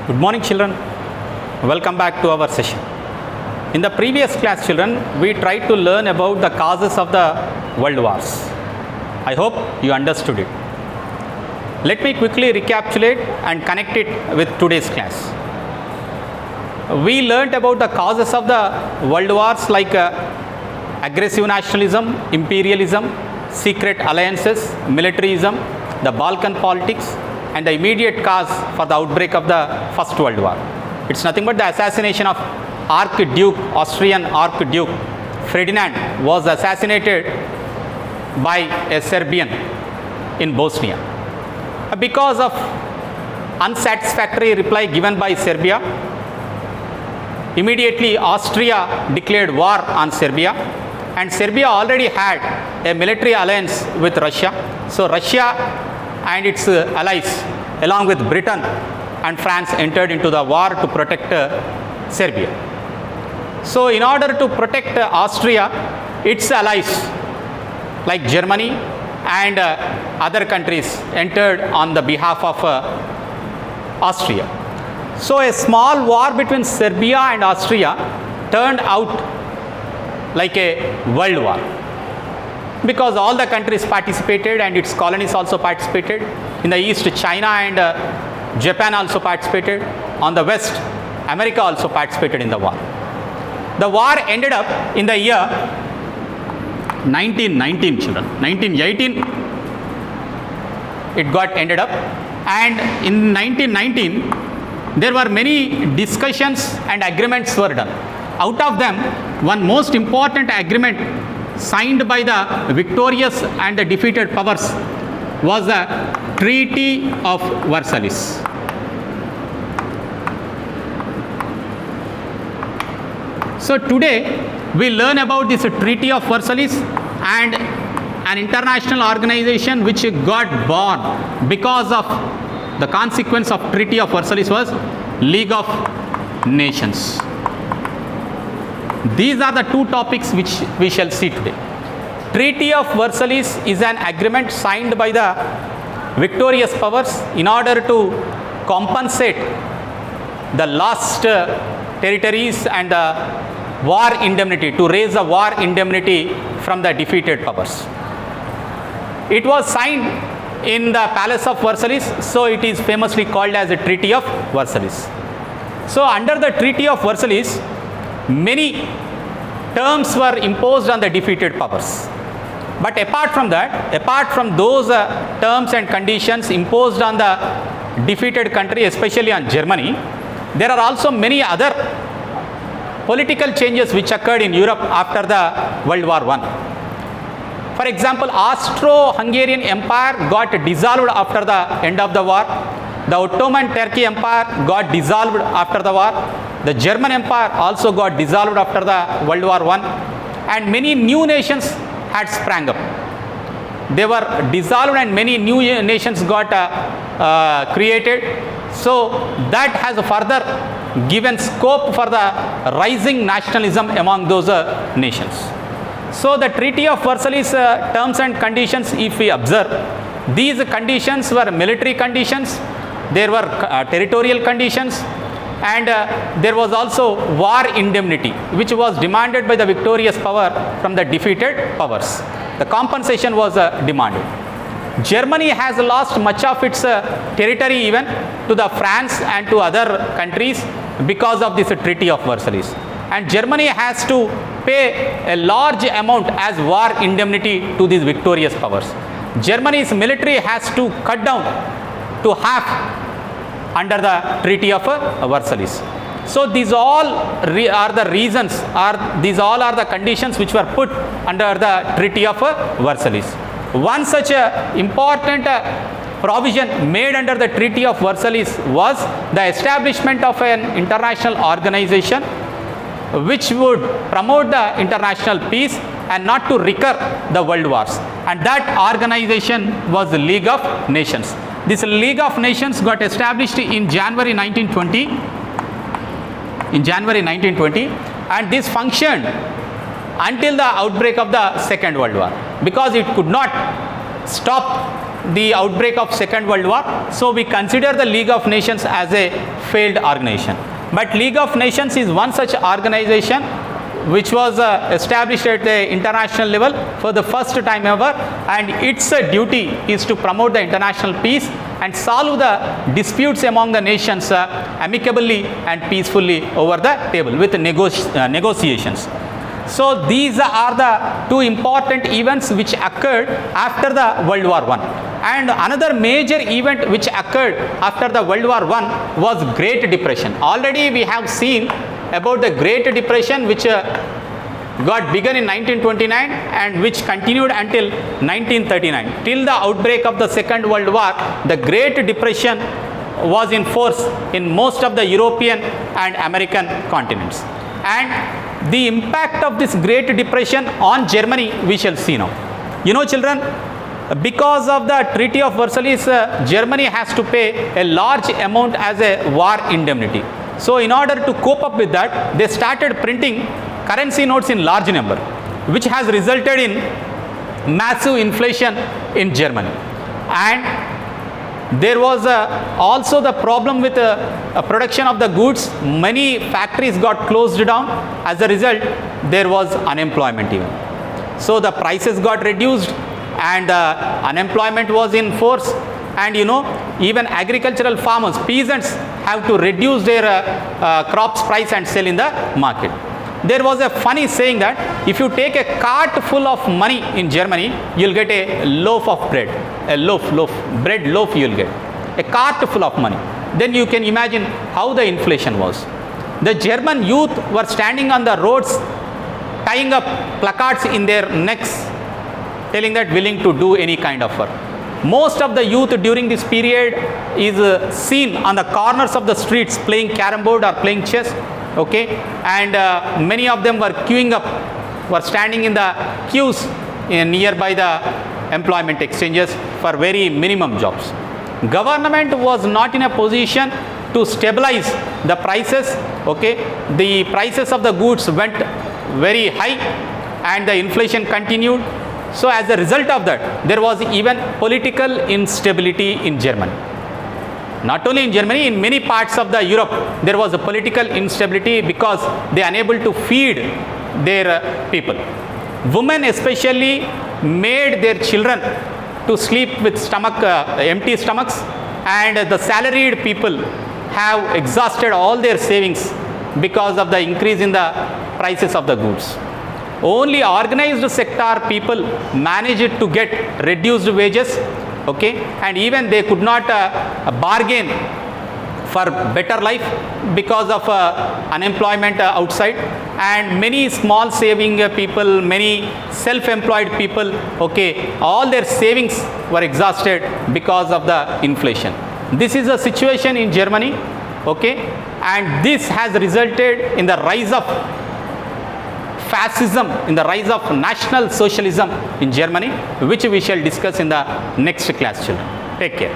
Good morning, children. Welcome back to our session. In the previous class, children, we tried to learn about the causes of the world wars. I hope you understood it. Let me quickly recapitulate and connect it with today's class. We learnt about the causes of the world wars like aggressive nationalism, imperialism, secret alliances, militarism, the Balkan politics, and the immediate cause for the outbreak of the First World War. It's nothing but the assassination of Austrian Archduke Ferdinand was assassinated by a Serbian in Bosnia. Because of unsatisfactory reply given by Serbia, immediately Austria declared war on Serbia, and Serbia already had a military alliance with Russia. So Russia and its allies along with Britain and France entered into the war to protect Serbia. So in order to protect Austria, its allies like Germany and other countries entered on the behalf of Austria. So a small war between Serbia and Austria turned out like a world war, because all the countries participated and its colonies also participated. In the east, China and Japan also participated. On the west, America also participated in the war. The war ended up in the year 1919, children. 1918 it got ended up, and in 1919 there were many discussions and agreements were done. Out of them, one most important agreement signed by the victorious and the defeated powers was the Treaty of Versallis. So today we learn about this Treaty of Versallis and an international organization which got born because of the consequence of Treaty of Versallis was League of Nations. These are the two topics which we shall see today. Treaty of Versallis is an agreement signed by the victorious powers in order to compensate the lost territories and the war indemnity, to raise the war indemnity from the defeated powers. It was signed in the Palace of Versailles, so it is famously called as the Treaty of Versalles. So under the Treaty of Versalles, many terms were imposed on the defeated powers. But apart from that, apart from those terms and conditions imposed on the defeated country, especially on Germany, there are also many other political changes which occurred in Europe after the World War I. For example, Austro-Hungarian Empire got dissolved after the end of the war. The Ottoman Turkey Empire got dissolved after the war. The German Empire also got dissolved after the World War I, and many new nations had sprang up. They were dissolved and many new nations got created. So that has further given scope for the rising nationalism among those nations. So the Treaty of Versailles terms and conditions, if we observe, these conditions were military conditions, there were territorial conditions, and there was also war indemnity which was demanded by the victorious power from the defeated powers. The compensation was demanded. Germany has lost much of its territory even to the France and to other countries because of this Treaty of Versailles, and Germany has to pay a large amount as war indemnity to these victorious powers. Germany's military has to cut down to half under the Treaty of Versailles. So these all are the reasons, these all are the conditions which were put under the Treaty of Versailles. One such important provision made under the Treaty of Versailles was the establishment of an international organization which would promote the international peace and not to recur the world wars, and that organization was the League of Nations. This League of Nations got established in January 1920, and this functioned until the outbreak of the Second World War, because it could not stop the outbreak of Second World War. So we consider the League of Nations as a failed organization. But League of Nations is one such organization which was established at the international level for the first time ever, and its duty is to promote the international peace and solve the disputes among the nations amicably and peacefully over the table with negotiations. So these are the two important events which occurred after the World War I. And another major event which occurred after the World War I was Great Depression. Already we have seen about the Great Depression, which got begun in 1929 and which continued until 1939. Till the outbreak of the Second World War, the Great Depression was in force in most of the European and American continents. And the impact of this Great Depression on Germany we shall see now. You know, children, because of the Treaty of Versallis, Germany has to pay a large amount as a war indemnity. So in order to cope up with that, they started printing currency notes in large number, which has resulted in massive inflation in Germany. And there was also the problem with production of the goods. Many factories got closed down. As a result, there was unemployment even. So the prices got reduced and unemployment was in force. And you know, even agricultural farmers, peasants, have to reduce their crops price and sell in the market. There was a funny saying that if you take a cart full of money in Germany, you'll get a loaf of bread. A bread loaf you'll get. A cart full of money. Then you can imagine how the inflation was. The German youth were standing on the roads, tying up placards in their necks, telling that willing to do any kind of work. Most of the youth during this period is seen on the corners of the streets playing carom board or playing chess, okay, and many of them were queuing up, were standing in the queues nearby the employment exchanges for very minimum jobs. Government was not in a position to stabilize the prices, okay. The prices of the goods went very high and the inflation continued. So as a result of that, there was even political instability in Germany. Not only in Germany, in many parts of the Europe, there was a political instability because they are unable to feed their people. Women especially made their children to sleep with empty stomachs, and the salaried people have exhausted all their savings because of the increase in the prices of the goods. Only organized sector people managed to get reduced wages, okay, and even they could not bargain for better life because of unemployment outside, and many small saving people, many self-employed people, okay, all their savings were exhausted because of the inflation. This is the situation in Germany, okay, and this has resulted in the rise of fascism, in the rise of National Socialism in Germany, which we shall discuss in the next class, children. Take care.